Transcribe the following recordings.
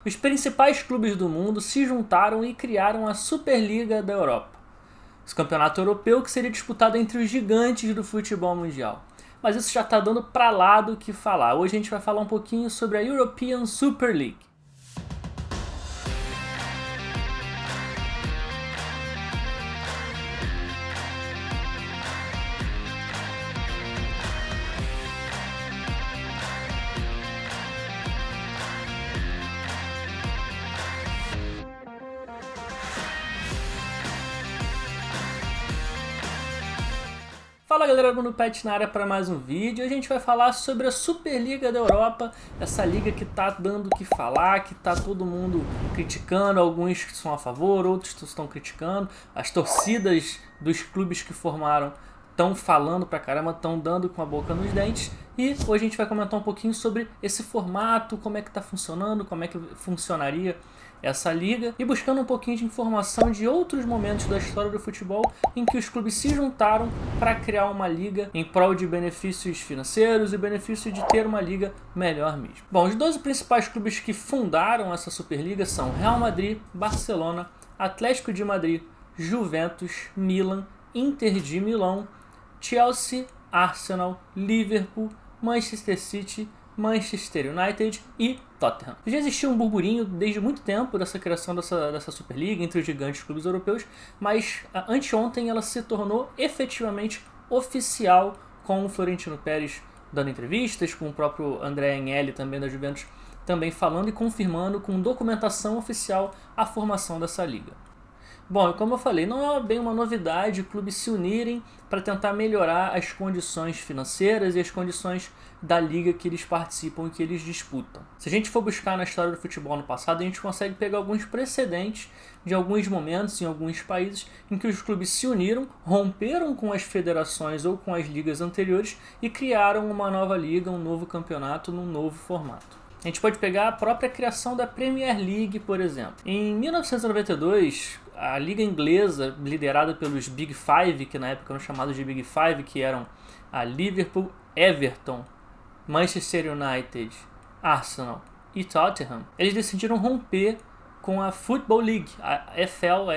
Os principais clubes do mundo se juntaram e criaram a Superliga da Europa. Esse campeonato europeu que seria disputado entre os gigantes do futebol mundial. Mas isso já está dando para lá do que falar. Hoje a gente vai falar um pouquinho sobre a European Super League. Fala galera, Bruno Pet na área para mais um vídeo. Hoje a gente vai falar sobre a Superliga da Europa, essa liga que tá dando o que falar, que tá todo mundo criticando, alguns que são a favor, outros estão criticando, as torcidas dos clubes que formaram estão falando pra caramba, estão dando com a boca nos dentes. E hoje a gente vai comentar um pouquinho sobre esse formato, como é que tá funcionando, como é que funcionaria essa liga e buscando um pouquinho de informação de outros momentos da história do futebol em que os clubes se juntaram para criar uma liga em prol de benefícios financeiros e benefício de ter uma liga melhor mesmo. Bom, os 12 principais clubes que fundaram essa Superliga são Real Madrid, Barcelona, Atlético de Madrid, Juventus, Milan, Inter de Milão, Chelsea, Arsenal, Liverpool, Manchester City, Manchester United e Tottenham. Já existia um burburinho desde muito tempo dessa criação dessa Superliga entre os gigantes clubes europeus, mas anteontem ela se tornou efetivamente oficial, com o Florentino Pérez dando entrevistas, com o próprio André Agnelli também da Juventus também falando e confirmando com documentação oficial a formação dessa liga. Bom, como eu falei, não é bem uma novidade clubes se unirem para tentar melhorar as condições financeiras e as condições da liga que eles participam e que eles disputam. Se a gente for buscar na história do futebol no passado, a gente consegue pegar alguns precedentes de alguns momentos em alguns países em que os clubes se uniram, romperam com as federações ou com as ligas anteriores e criaram uma nova liga, um novo campeonato, num novo formato. A gente pode pegar a própria criação da Premier League, por exemplo. Em 1992, a liga inglesa, liderada pelos Big Five, que na época eram chamados de Big Five, que eram a Liverpool, Everton, Manchester United, Arsenal e Tottenham, eles decidiram romper com a Football League, a FL,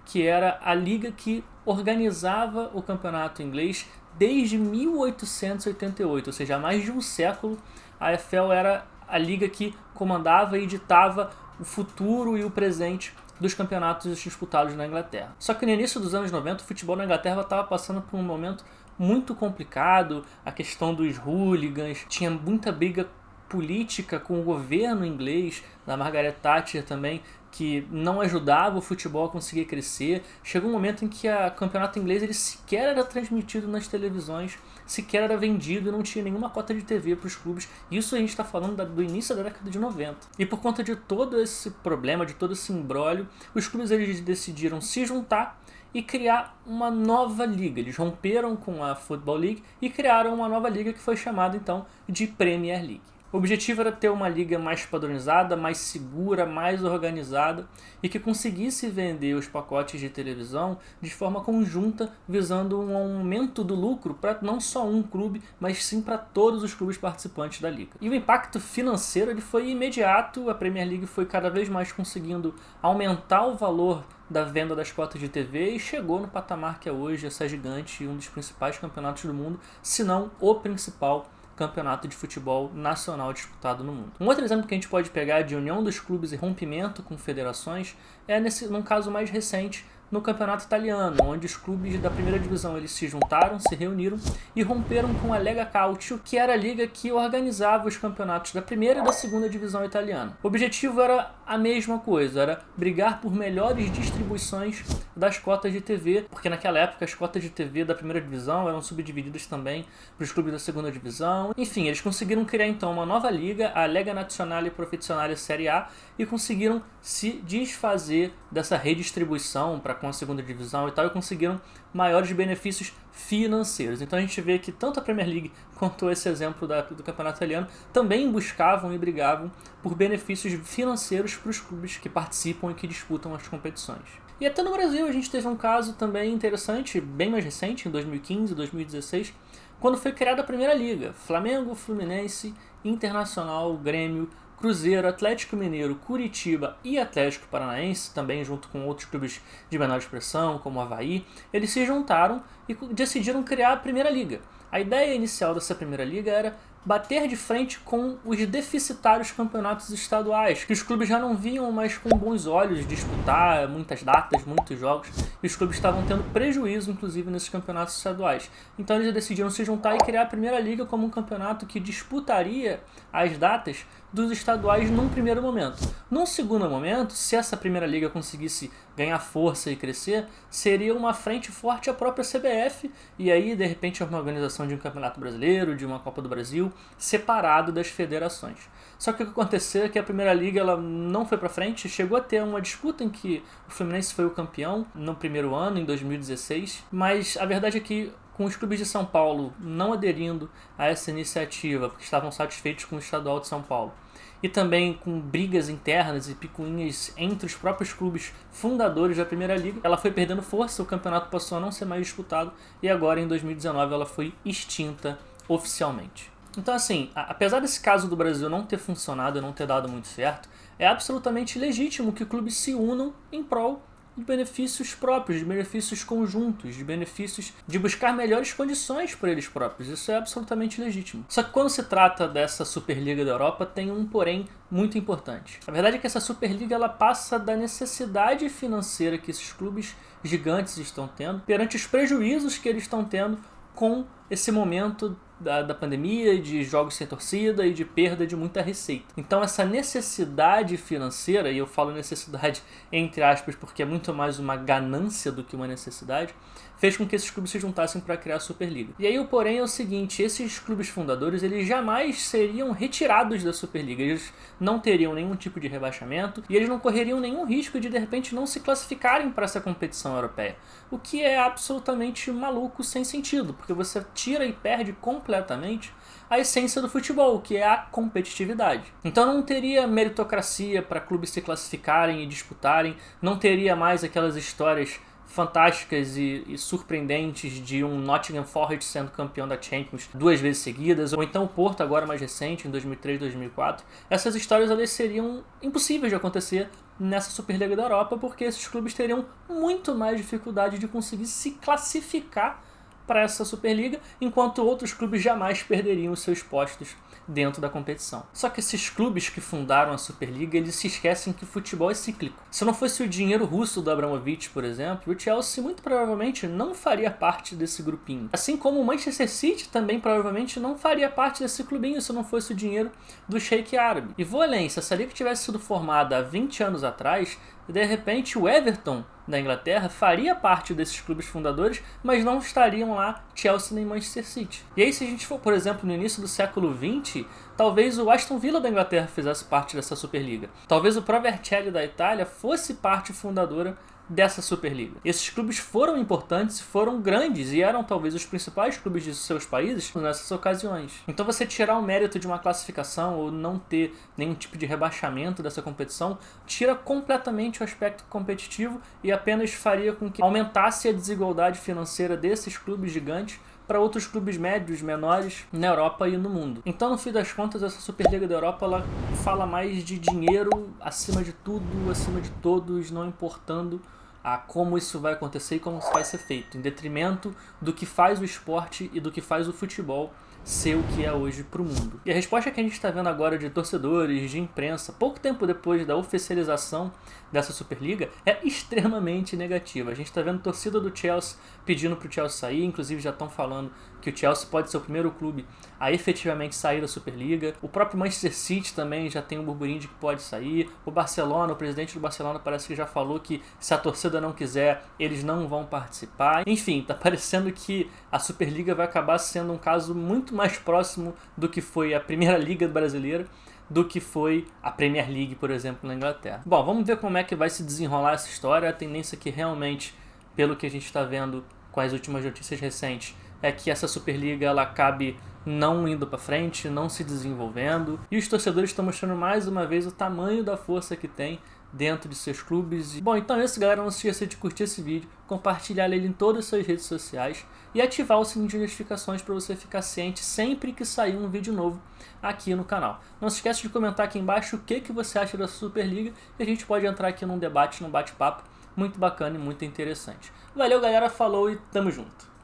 que era a liga que organizava o campeonato inglês desde 1888, ou seja, há mais de um século. A EFL era a liga que comandava e ditava o futuro e o presente dos campeonatos disputados na Inglaterra. Só que no início dos anos 90, o futebol na Inglaterra estava passando por um momento muito complicado, a questão dos hooligans, tinha muita briga política com o governo inglês, da Margaret Thatcher também, que não ajudava o futebol a conseguir crescer. Chegou um momento em que o campeonato inglês ele sequer era transmitido nas televisões, sequer era vendido e não tinha nenhuma cota de TV para os clubes. Isso a gente está falando do início da década de 90. E por conta de todo esse problema, de todo esse imbróglio, os clubes eles decidiram se juntar e criar uma nova liga. Eles romperam com a Football League e criaram uma nova liga que foi chamada então de Premier League. O objetivo era ter uma liga mais padronizada, mais segura, mais organizada e que conseguisse vender os pacotes de televisão de forma conjunta, visando um aumento do lucro para não só um clube, mas sim para todos os clubes participantes da liga. E o impacto financeiro ele foi imediato, a Premier League foi cada vez mais conseguindo aumentar o valor da venda das cotas de TV e chegou no patamar que é hoje essa gigante e um dos principais campeonatos do mundo, se não o principal campeonato de futebol nacional disputado no mundo. Um outro exemplo que a gente pode pegar de união dos clubes e rompimento com federações é num caso mais recente no campeonato italiano, onde os clubes da primeira divisão eles se juntaram, se reuniram e romperam com a Lega Calcio, que era a liga que organizava os campeonatos da primeira e da segunda divisão italiana. O objetivo era a mesma coisa, era brigar por melhores distribuições das cotas de TV, porque naquela época as cotas de TV da primeira divisão eram subdivididas também para os clubes da segunda divisão. Enfim, eles conseguiram criar então uma nova liga, a Lega Nazionale Professionale Serie A, e conseguiram se desfazer dessa redistribuição para com a segunda divisão e tal, e conseguiram maiores benefícios financeiros. Então a gente vê que tanto a Premier League quanto esse exemplo do campeonato italiano também buscavam e brigavam por benefícios financeiros para os clubes que participam e que disputam as competições. E até no Brasil a gente teve um caso também interessante, bem mais recente, em 2015, 2016, quando foi criada a Primeira Liga. Flamengo, Fluminense, Internacional, Grêmio, Cruzeiro, Atlético Mineiro, Curitiba e Atlético Paranaense, também junto com outros clubes de menor expressão, como o Avaí, eles se juntaram e decidiram criar a Primeira Liga. A ideia inicial dessa Primeira Liga era bater de frente com os deficitários campeonatos estaduais, que os clubes já não viam mais com bons olhos disputar muitas datas, muitos jogos, e os clubes estavam tendo prejuízo, inclusive, nesses campeonatos estaduais. Então eles decidiram se juntar e criar a Primeira Liga como um campeonato que disputaria as datas dos estaduais num primeiro momento. Num segundo momento, se essa Primeira Liga conseguisse ganhar força e crescer, seria uma frente forte à própria CBF, e aí, de repente, uma organização de um Campeonato Brasileiro, de uma Copa do Brasil, separado das federações. Só que o que aconteceu é que a Primeira Liga ela não foi para frente, chegou a ter uma disputa em que o Fluminense foi o campeão no primeiro ano, em 2016, mas a verdade é que com os clubes de São Paulo não aderindo a essa iniciativa, porque estavam satisfeitos com o estadual de São Paulo, e também com brigas internas e picuinhas entre os próprios clubes fundadores da Primeira Liga, ela foi perdendo força, o campeonato passou a não ser mais disputado, e agora em 2019 ela foi extinta oficialmente. Então assim, apesar desse caso do Brasil não ter funcionado e não ter dado muito certo, é absolutamente legítimo que clubes se unam em prol de benefícios próprios, de benefícios conjuntos, de benefícios de buscar melhores condições para eles próprios. Isso é absolutamente legítimo. Só que quando se trata dessa Superliga da Europa, tem um porém muito importante. A verdade é que essa Superliga ela passa da necessidade financeira que esses clubes gigantes estão tendo perante os prejuízos que eles estão tendo com esse momento da pandemia e de jogos sem torcida e de perda de muita receita. Então essa necessidade financeira, e eu falo necessidade entre aspas porque é muito mais uma ganância do que uma necessidade, fez com que esses clubes se juntassem para criar a Superliga. E aí o porém é o seguinte, esses clubes fundadores eles jamais seriam retirados da Superliga, eles não teriam nenhum tipo de rebaixamento e eles não correriam nenhum risco de repente não se classificarem para essa competição europeia, o que é absolutamente maluco, sem sentido, porque você tira e perde completamente a essência do futebol, que é a competitividade. Então não teria meritocracia para clubes se classificarem e disputarem, não teria mais aquelas histórias fantásticas e surpreendentes de um Nottingham Forest sendo campeão da Champions 2 vezes seguidas, ou então o Porto agora mais recente, em 2003, 2004. Essas histórias elas seriam impossíveis de acontecer nessa Superliga da Europa, porque esses clubes teriam muito mais dificuldade de conseguir se classificar para essa Superliga, enquanto outros clubes jamais perderiam os seus postos dentro da competição. Só que esses clubes que fundaram a Superliga, eles se esquecem que o futebol é cíclico. Se não fosse o dinheiro russo do Abramovich, por exemplo, o Chelsea muito provavelmente não faria parte desse grupinho. Assim como o Manchester City também provavelmente não faria parte desse clubinho se não fosse o dinheiro do Sheik árabe. E vou além, se essa liga tivesse sido formada há 20 anos atrás, de repente o Everton da Inglaterra faria parte desses clubes fundadores, mas não estariam lá Chelsea nem Manchester City. E aí se a gente for, por exemplo, no início do século XX, talvez o Aston Villa da Inglaterra fizesse parte dessa Superliga. Talvez o Pro Vercelli da Itália fosse parte fundadora dessa Superliga. Esses clubes foram importantes, foram grandes e eram talvez os principais clubes de seus países nessas ocasiões. Então você tirar o mérito de uma classificação ou não ter nenhum tipo de rebaixamento dessa competição tira completamente o aspecto competitivo e apenas faria com que aumentasse a desigualdade financeira desses clubes gigantes para outros clubes médios, menores na Europa e no mundo. Então, no fim das contas, essa Superliga da Europa ela fala mais de dinheiro acima de tudo, acima de todos, não importando a como isso vai acontecer e como isso vai ser feito, em detrimento do que faz o esporte e do que faz o futebol ser o que é hoje para o mundo. E a resposta que a gente está vendo agora de torcedores, de imprensa, pouco tempo depois da oficialização dessa Superliga, é extremamente negativa. A gente está vendo a torcida do Chelsea pedindo para o Chelsea sair, inclusive já estão falando que o Chelsea pode ser o primeiro clube a efetivamente sair da Superliga. O próprio Manchester City também já tem um burburinho de que pode sair. O Barcelona, o presidente do Barcelona parece que já falou que se a torcida não quiser, eles não vão participar. Enfim, tá parecendo que a Superliga vai acabar sendo um caso muito mais próximo do que foi a Primeira Liga brasileira, do que foi a Premier League, por exemplo, na Inglaterra. Bom, vamos ver como é que vai se desenrolar essa história. A tendência é que realmente, pelo que a gente está vendo com as últimas notícias recentes, é que essa Superliga ela acabe não indo para frente, não se desenvolvendo. E os torcedores estão mostrando mais uma vez o tamanho da força que tem dentro de seus clubes. Bom, então é isso, galera. Não se esqueça de curtir esse vídeo, compartilhar ele em todas as suas redes sociais e ativar o sininho de notificações para você ficar ciente sempre que sair um vídeo novo aqui no canal. Não se esqueça de comentar aqui embaixo o que você acha da Superliga e a gente pode entrar aqui num debate, num bate-papo muito bacana e muito interessante. Valeu, galera. Falou e tamo junto.